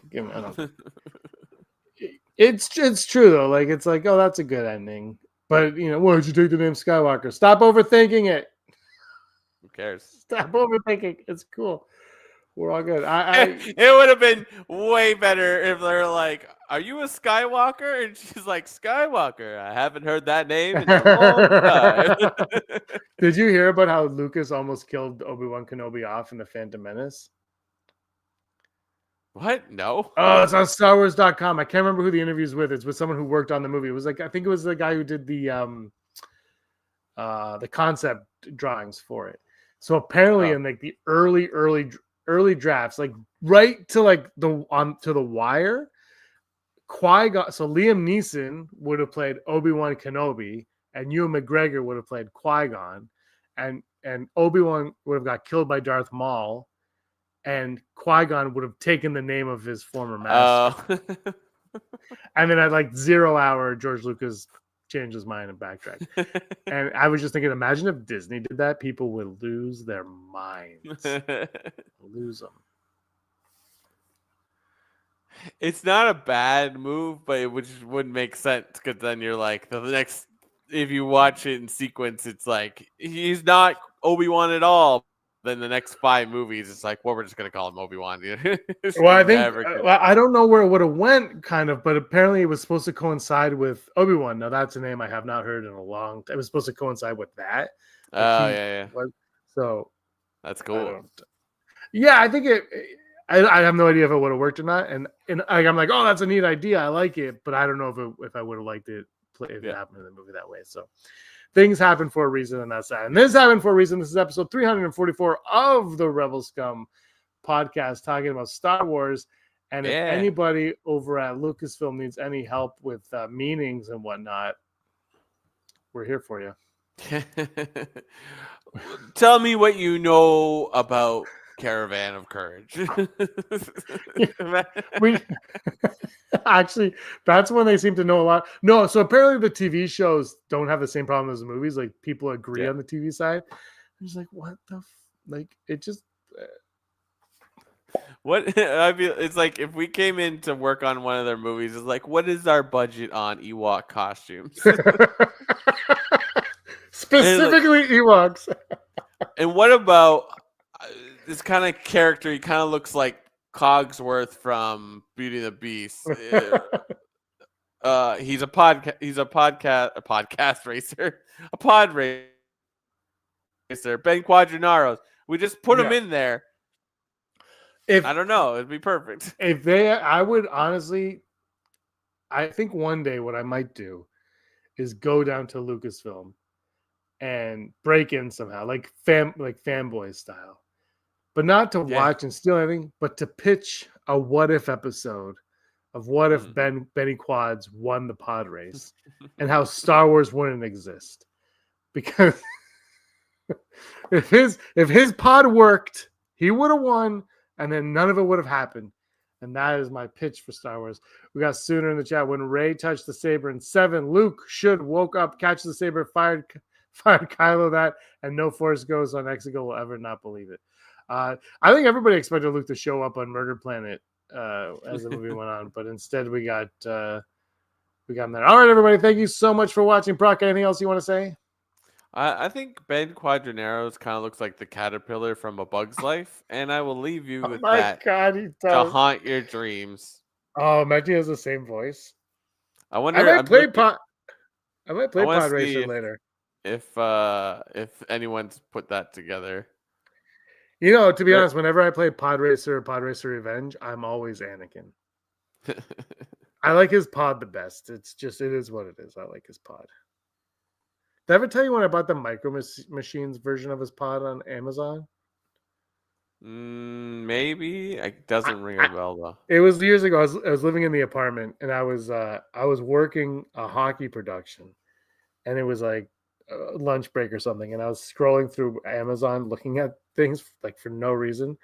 It's true though. Like it's like, oh, that's a good ending. But why did you take the name Skywalker? Stop overthinking it. who cares? Stop overthinking. It's cool. We're all good. It would have been way better if they're like, "Are you a Skywalker?" And she's like, "Skywalker. I haven't heard that name in a long time." Did you hear about how Lucas almost killed Obi-Wan Kenobi off in the Phantom Menace? What? No. Oh, it's on StarWars.com. I can't remember who the interview's with. It's with someone who worked on the movie. It was like I think it was the guy who did the concept drawings for it. So apparently, in like the early drafts, like right to like to the wire, Qui-Gon. So Liam Neeson would have played Obi-Wan Kenobi, and Ewan McGregor would have played Qui-Gon, and Obi-Wan would have got killed by Darth Maul, and Qui-Gon would have taken the name of his former master. And then at like 0 hour, George Lucas changed his mind and backtracked. And I was just thinking, imagine if Disney did that, people would lose their minds. Lose them. It's not a bad move, but it wouldn't make sense because then you're like the next. If you watch it in sequence, it's like he's not Obi-Wan at all. Then the next 5 movies, it's like, well, we're just gonna call him Obi-Wan. Well, I think I don't know where it would have went, kind of, but apparently it was supposed to coincide with Obi-Wan. Now that's a name I have not heard in a long time. It was supposed to coincide with that. Oh yeah. So that's cool. Yeah, I think I have no idea if it would have worked or not, and I'm like, oh, that's a neat idea. I like it, but I don't know if I would have liked it if it happened in the movie that way. So things happen for a reason, and that's that. And this happened for a reason. This is episode 344 of the Rebel Scum podcast, talking about Star Wars. And if anybody over at Lucasfilm needs any help with meanings and whatnot, we're here for you. Tell me what you know about Caravan of Courage. We actually, that's when they seem to know a lot. No, so apparently the TV shows don't have the same problem as the movies. Like people agree on the TV side. I'm just like, what the like? It just what I feel it's like if we came in to work on one of their movies, it's like, what is our budget on Ewok costumes? Specifically Ewoks. And what about this kind of character? He kind of looks like Cogsworth from Beauty and the Beast. He's a podcast racer, a pod racer. Ben Quadranaros. We just put him in there. I don't know, it'd be perfect. I would honestly, I think one day what I might do is go down to Lucasfilm and break in somehow, like fanboy style, but not to watch and steal anything, but to pitch a what if episode of what if Benny Quads won the pod race and how Star Wars wouldn't exist. Because if his pod worked, he would have won, and then none of it would have happened. And that is my pitch for Star Wars. We got Sooner in the chat. When Rey touched the saber in 7, Luke should woke up, catch the saber, fired Kylo that, and no Force Ghost on Exegol will ever not believe it. I think everybody expected Luke to show up on Murder Planet as the movie went on, but instead we got him there. All right, everybody, thank you so much for watching. Brock, anything else you want to say? I think Ben Quadranaros kind of looks like the caterpillar from A Bug's Life, and I will leave you with that he to does. haunt your dreams. Oh, Maggie has the same voice. I wonder. I might play Pod Racer later. If anyone's put that together. To be honest, whenever I play Pod Racer or Pod Racer Revenge, I'm always Anakin. I like his pod the best. It is what it is. I like his pod. Did I ever tell you when I bought the Micro Machines version of his pod on Amazon? Maybe it doesn't ring a bell though. It was years ago. I was living in the apartment, and I was working a hockey production, and it was like lunch break or something, and I was scrolling through Amazon looking at things like for no reason,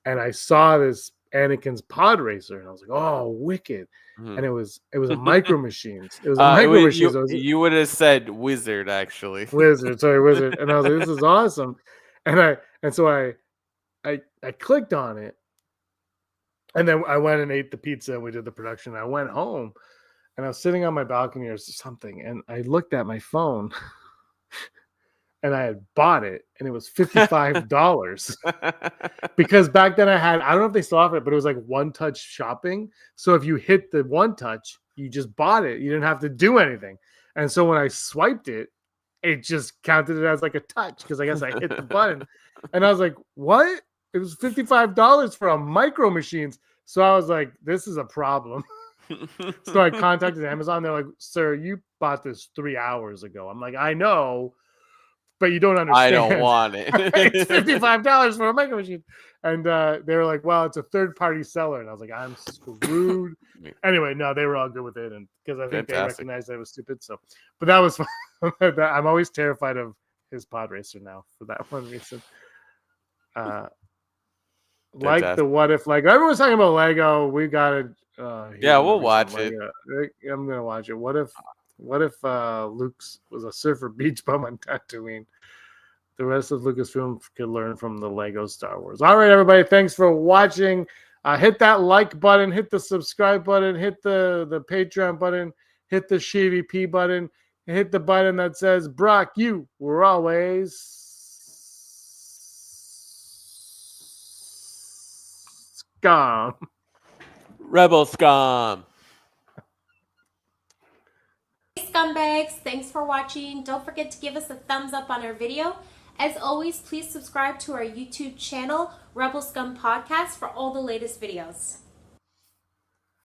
and I saw this Anakin's pod racer, and I was like, "Oh, wicked!" And it was a Micro Machines. It was a Micro Machines. You would have said wizard, actually. Wizard, and I was like, "This is awesome," and so I clicked on it, and then I went and ate the pizza, and we did the production. I went home, and I was sitting on my balcony or something, and I looked at my phone, and I had bought it, and it was $55 because back then I don't know if they still offer it, but it was like one touch shopping. So if you hit the one touch, you just bought it. You didn't have to do anything. And so when I swiped it, it just counted it as like a touch because I guess I hit the button, and I was like, "What?" It was $55 for a Micro Machines. So I was like, "This is a problem." So I contacted Amazon. They're like, "Sir, you bought this 3 hours ago." I'm like, "I know, but you don't understand. I don't want it." It's $55 for a Micro Machine." And they were like, "Well, it's a third-party seller." And I was like, "I'm screwed." Anyway, no, they were all good with it, and because I think they recognized that it was stupid. So, but that was fun. I'm always terrified of his pod racer now for that one reason. Like the what if Lego. Everyone's talking about Lego. We got it. Yeah, we'll watch it. I'm gonna watch it. What if Luke was a surfer beach bum on Tatooine? The rest of Lucasfilm could learn from the Lego Star Wars. All right, everybody. Thanks for watching. Hit that like button. Hit the subscribe button. Hit the Patreon button. Hit the SheVP button. Hit the button that says, "Brock, you were always Scum." Rebel Scum. Hey, scumbags, thanks for watching. Don't forget to give us a thumbs up on our video. As always, please subscribe to our YouTube channel, Rebel Scum Podcast, for all the latest videos.